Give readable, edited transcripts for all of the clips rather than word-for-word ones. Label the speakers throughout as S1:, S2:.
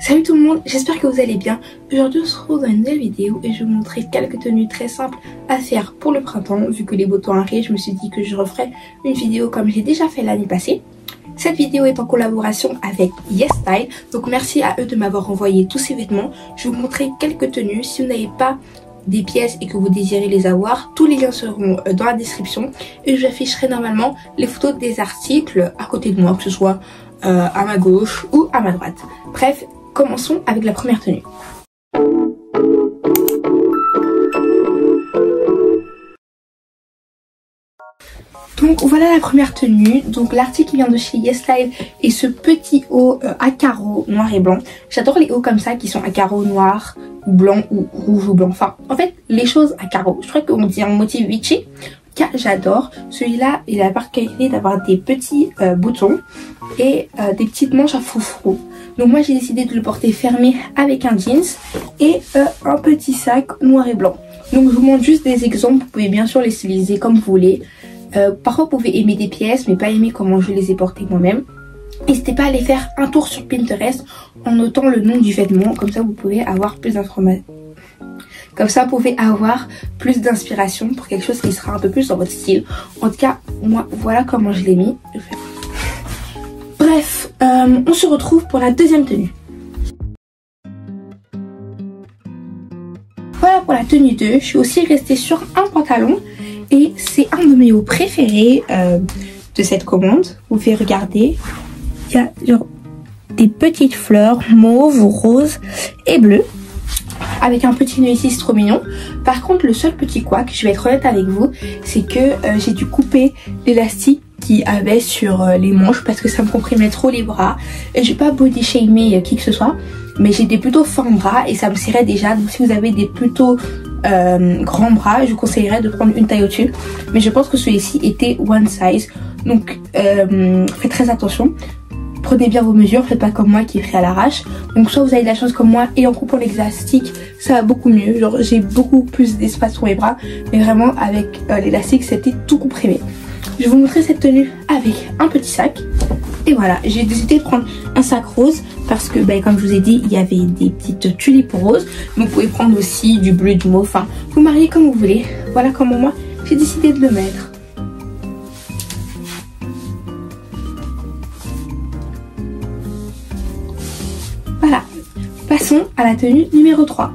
S1: Salut tout le monde, j'espère que vous allez bien. Aujourd'hui on se retrouve dans une nouvelle vidéo et je vais vous montrer quelques tenues très simples à faire pour le printemps. Vu que les beaux temps arrivent, je me suis dit que je referais une vidéo comme j'ai déjà fait l'année passée. Cette vidéo est en collaboration avec YesStyle, donc merci à eux de m'avoir envoyé tous ces vêtements. Je vais vous montrer quelques tenues. Si vous n'avez pas des pièces et que vous désirez les avoir, tous les liens seront dans la description et j'afficherai normalement les photos des articles à côté de moi, que ce soit à ma gauche ou à ma droite. Bref, commençons avec la première tenue. Donc voilà la première tenue. Donc l'article qui vient de chez YesStyle est ce petit haut à carreaux noir et blanc. J'adore les hauts comme ça qui sont à carreaux noirs ou blanc ou rouge ou blanc. Enfin en fait les choses à carreaux. Je crois qu'on dit un motif Vichy. Car j'adore. Celui-là il a la particularité d'avoir des petits boutons et des petites manches à froufrou. Donc moi j'ai décidé de le porter fermé avec un jeans et un petit sac noir et blanc. Donc je vous montre juste des exemples. Vous pouvez bien sûr les styliser comme vous voulez. Parfois vous pouvez aimer des pièces mais pas aimer comment je les ai portées moi-même. N'hésitez pas à aller faire un tour sur Pinterest en notant le nom du vêtement. Comme ça vous pouvez avoir plus d'informations. Comme ça, vous pouvez avoir plus d'inspiration pour quelque chose qui sera un peu plus dans votre style. En tout cas, moi, voilà comment je l'ai mis. Bref, on se retrouve pour la deuxième tenue. Voilà pour la tenue 2. Je suis aussi restée sur un pantalon. Et c'est un de mes hauts préférés de cette commande. Vous pouvez regarder. Il y a genre des petites fleurs mauve, rose et bleu. Avec un petit nœud ici, c'est trop mignon. Par contre, le seul petit couac, je vais être honnête avec vous, c'est que j'ai dû couper l'élastique qui avait sur les manches parce que ça me comprimait trop les bras. Et je vais pas body shamer qui que ce soit, mais j'ai des plutôt fins bras et ça me serrait déjà. Donc si vous avez des plutôt grands bras, je vous conseillerais de prendre une taille au-dessus. Mais je pense que celui-ci était one size. Donc faites très attention. Prenez bien vos mesures, faites pas comme moi qui est fait à l'arrache. Donc soit vous avez de la chance comme moi et en coupant l'élastique ça va beaucoup mieux. Genre j'ai beaucoup plus d'espace sur mes bras. Mais vraiment avec l'élastique c'était tout comprimé. Je vais vous montrer cette tenue avec un petit sac. Et voilà, j'ai décidé de prendre un sac rose parce que comme je vous ai dit il y avait des petites tulipes roses. Donc vous pouvez prendre aussi du bleu, du mauve, enfin vous mariez comme vous voulez. Voilà comment moi j'ai décidé de le mettre. Voilà, passons à la tenue numéro 3.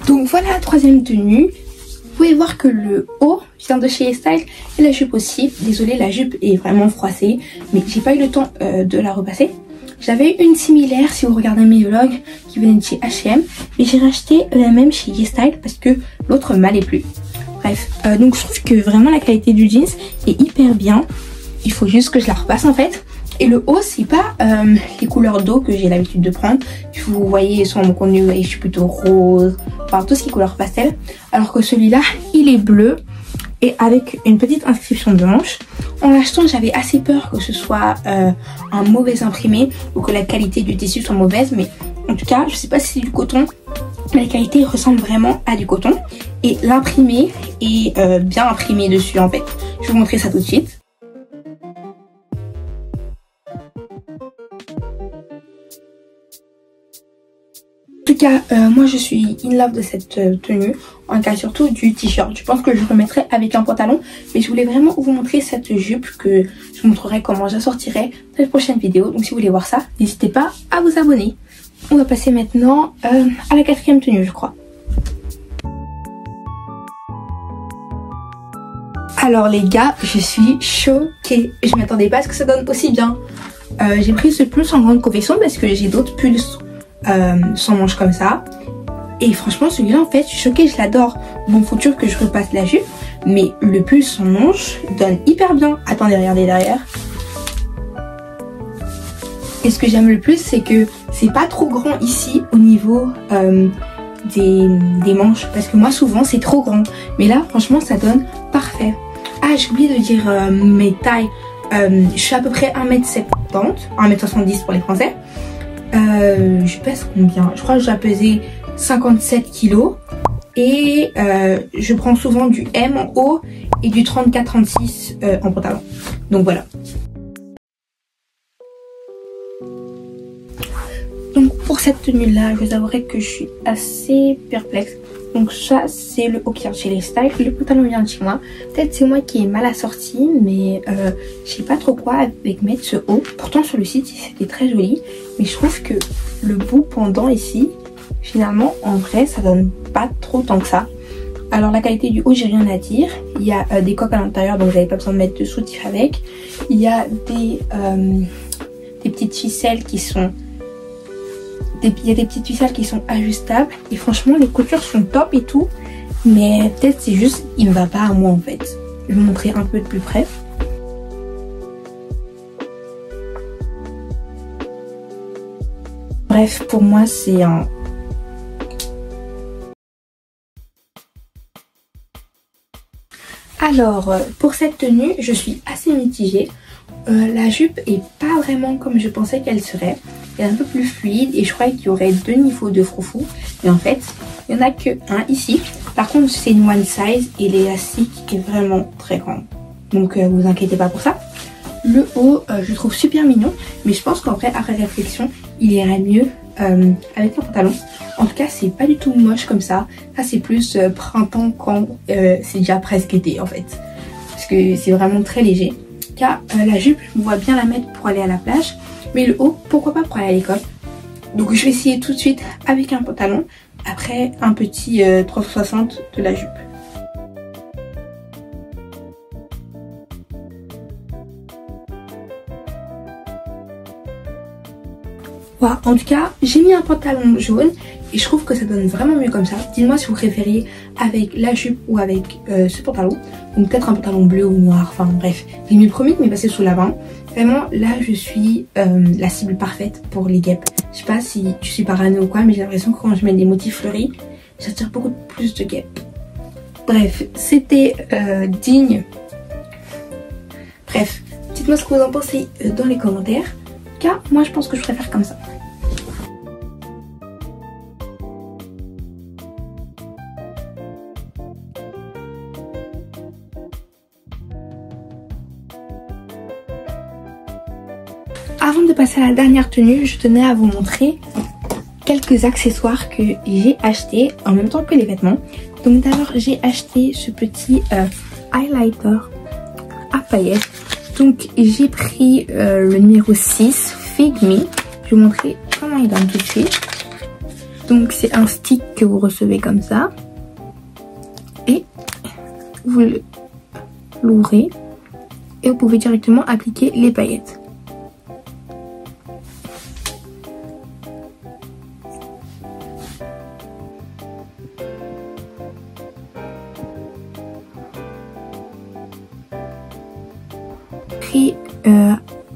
S1: Donc voilà la troisième tenue. Vous pouvez voir que le haut vient de chez YesStyle et la jupe aussi. Désolée, la jupe est vraiment froissée, mais j'ai pas eu le temps de la repasser. J'avais une similaire si vous regardez mes vlogs qui venait de chez H&M, mais j'ai racheté la même chez YesStyle parce que l'autre m'allait plus. Bref, donc je trouve que vraiment la qualité du jeans est hyper bien. Il faut juste que je la repasse en fait. Et le haut c'est pas les couleurs d'eau que j'ai l'habitude de prendre. Vous voyez sur mon contenu, je suis plutôt rose, enfin tout ce qui est couleur pastel. Alors que celui-là il est bleu et avec une petite inscription blanche. En l'achetant j'avais assez peur que ce soit un mauvais imprimé ou que la qualité du tissu soit mauvaise. Mais en tout cas je sais pas si c'est du coton, mais la qualité ressemble vraiment à du coton. Et l'imprimé est bien imprimé dessus en fait. Je vais vous montrer ça tout de suite. En tout cas, moi je suis in love de cette tenue, en cas surtout du t-shirt. Je pense que je remettrai avec un pantalon, mais je voulais vraiment vous montrer cette jupe que je vous montrerai comment j'assortirai dans les prochaines vidéos. Donc si vous voulez voir ça, n'hésitez pas à vous abonner. On va passer maintenant à la quatrième tenue, je crois. Alors les gars, je suis choquée. Je m'attendais pas à ce que ça donne aussi bien. J'ai pris ce pull en grande confection parce que j'ai d'autres pulls sans manches comme ça. Et franchement celui-là en fait je suis choquée, je l'adore. Bon faut toujours que je repasse la jupe, mais le pull sans manches donne hyper bien. Attendez, regardez derrière. Et ce que j'aime le plus c'est que c'est pas trop grand ici au niveau des manches. Parce que moi souvent c'est trop grand. Mais là franchement ça donne parfait. Ah j'ai oublié de dire mes tailles. Je suis à peu près 1m70, 1m70 pour les français. Je pèse combien? Je crois que je dois peser 57 kg. Et je prends souvent du M en haut et du 34-36 en pantalon. Donc voilà. cette tenue là, je vous avouerai que je suis assez perplexe. Donc ça c'est le haut qui vient chez les styles, le pantalon vient de chez moi. Peut-être c'est moi qui ai mal assorti, mais je sais pas trop quoi avec mettre ce haut. Pourtant sur le site c'était très joli, mais je trouve que le bout pendant ici, finalement en vrai ça donne pas trop tant que ça. Alors la qualité du haut j'ai rien à dire, il y a des coques à l'intérieur donc vous n'avez pas besoin de mettre de soutif avec. Il y a des petites ficelles qui sont... Il y a des petites ficelles qui sont ajustables et franchement les coutures sont top et tout, mais peut-être c'est juste il me va pas à moi en fait. Je vais vous montrer un peu de plus près. Bref, pour moi c'est un... Alors pour cette tenue je suis assez mitigée. La jupe est pas vraiment comme je pensais qu'elle serait. Elle est un peu plus fluide et je croyais qu'il y aurait 2 niveaux de froufrou. Mais en fait, il n'y en a que un ici. Par contre, c'est une one size et l'élastique est vraiment très grand. Donc, vous inquiétez pas pour ça. Le haut, je le trouve super mignon. Mais je pense qu'en vrai, après réflexion, il irait mieux avec un pantalon. En tout cas, c'est pas du tout moche comme ça. Ça, c'est plus printemps quand c'est déjà presque été en fait. Parce que c'est vraiment très léger. Car la jupe, je me vois bien la mettre pour aller à la plage. Mais le haut, pourquoi pas pour aller à l'école. Donc je vais essayer tout de suite avec un pantalon. Après un petit 360 de la jupe. Voilà, en tout cas, j'ai mis un pantalon jaune et je trouve que ça donne vraiment mieux comme ça. Dites-moi si vous préfériez avec la jupe ou avec ce pantalon. Donc peut-être un pantalon bleu ou noir, enfin bref. J'ai mis le premier qui m'est passé sous la main. Vraiment, là je suis la cible parfaite pour les guêpes. Je sais pas si je suis parano ou quoi, mais j'ai l'impression que quand je mets des motifs fleuris, j'attire beaucoup plus de guêpes. Bref, c'était digne. Bref, dites-moi ce que vous en pensez dans les commentaires. Car moi je pense que je préfère comme ça. Avant de passer à la dernière tenue, je tenais à vous montrer quelques accessoires que j'ai achetés en même temps que les vêtements. Donc d'abord j'ai acheté ce petit highlighter à paillettes. Donc j'ai pris le numéro 6, Fig Me. Je vais vous montrer comment il donne tout de suite. Donc c'est un stick que vous recevez comme ça. Et vous l'ouvrez et vous pouvez directement appliquer les paillettes.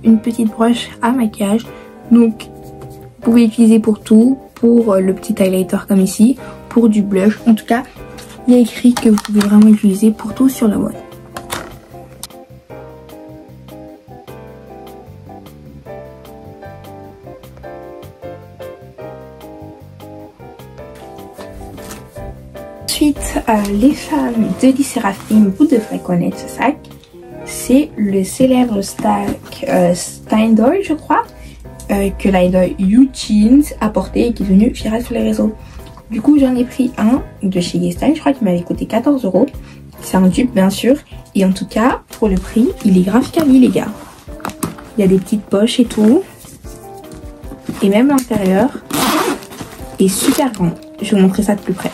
S1: Une petite broche à maquillage, donc vous pouvez l'utiliser pour tout, pour le petit highlighter comme ici, pour du blush. En tout cas il y a écrit que vous pouvez vraiment l'utiliser pour tout sur la boîte. Ensuite les femmes de l'Isséraphim, vous devrez connaître ce sac. C'est le célèbre sac Steindoll, je crois, que l'idol Eugene a porté et qui est devenu viral sur les réseaux. Du coup, j'en ai pris un de chez Gestein, je crois qu'il m'avait coûté 14 €. C'est un dupe, bien sûr. Et en tout cas, pour le prix, il est grave quali, les gars. Il y a des petites poches et tout. Et même l'intérieur est super grand. Je vais vous montrer ça de plus près.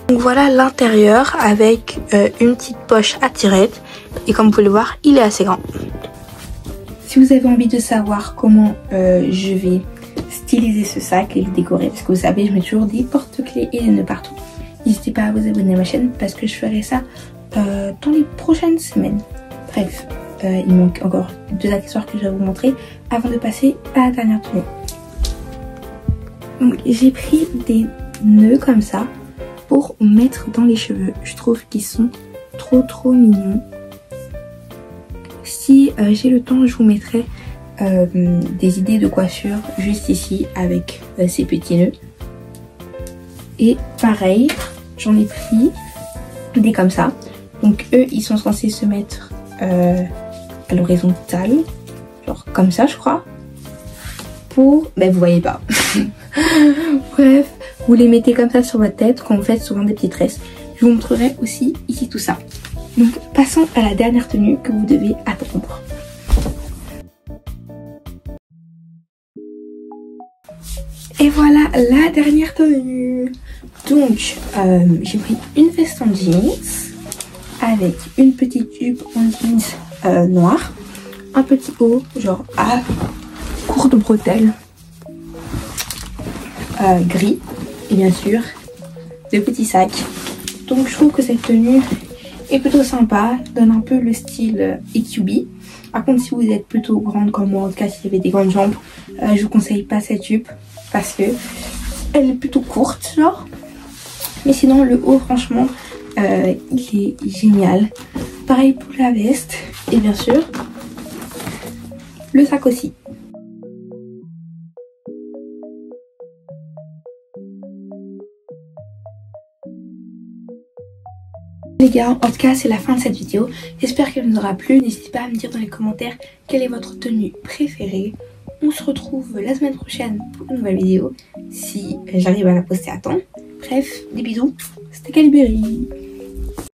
S1: Donc voilà l'intérieur avec une petite poche à tirettes et comme vous pouvez le voir il est assez grand. Si vous avez envie de savoir comment je vais styliser ce sac et le décorer, parce que vous savez je mets toujours des porte-clés et des nœuds partout, n'hésitez pas à vous abonner à ma chaîne parce que je ferai ça dans les prochaines semaines. Bref, il manque encore 2 accessoires que je vais vous montrer avant de passer à la dernière tenue. Donc j'ai pris des nœuds comme ça pour mettre dans les cheveux. Je trouve qu'ils sont trop mignons. Si j'ai le temps, je vous mettrai des idées de coiffure juste ici avec ces petits nœuds. Et pareil, j'en ai pris des comme ça. Donc eux, ils sont censés se mettre à l'horizontale, genre comme ça je crois. Pour... ben vous voyez pas. Bref, vous les mettez comme ça sur votre tête quand vous faites souvent des petites tresses. Je vous montrerai aussi ici tout ça. Donc passons à la dernière tenue que vous devez attendre. Et voilà la dernière tenue. Donc j'ai pris une veste en jeans avec une petite jupe en jeans noire, un petit haut genre à courte bretelle gris et bien sûr le petit sac. Donc je trouve que cette tenue est plutôt sympa, donne un peu le style EQB. Par contre si vous êtes plutôt grande comme moi, en tout cas si vous avez des grandes jambes, je vous conseille pas cette jupe parce que elle est plutôt courte genre. Mais sinon le haut franchement il est génial. Pareil pour la veste et bien sûr le sac aussi. Les gars, en tout cas c'est la fin de cette vidéo. J'espère qu'elle vous aura plu. N'hésitez pas à me dire dans les commentaires quelle est votre tenue préférée. On se retrouve la semaine prochaine pour une nouvelle vidéo si j'arrive à la poster à temps. Bref, des bisous. C'était Caliberi.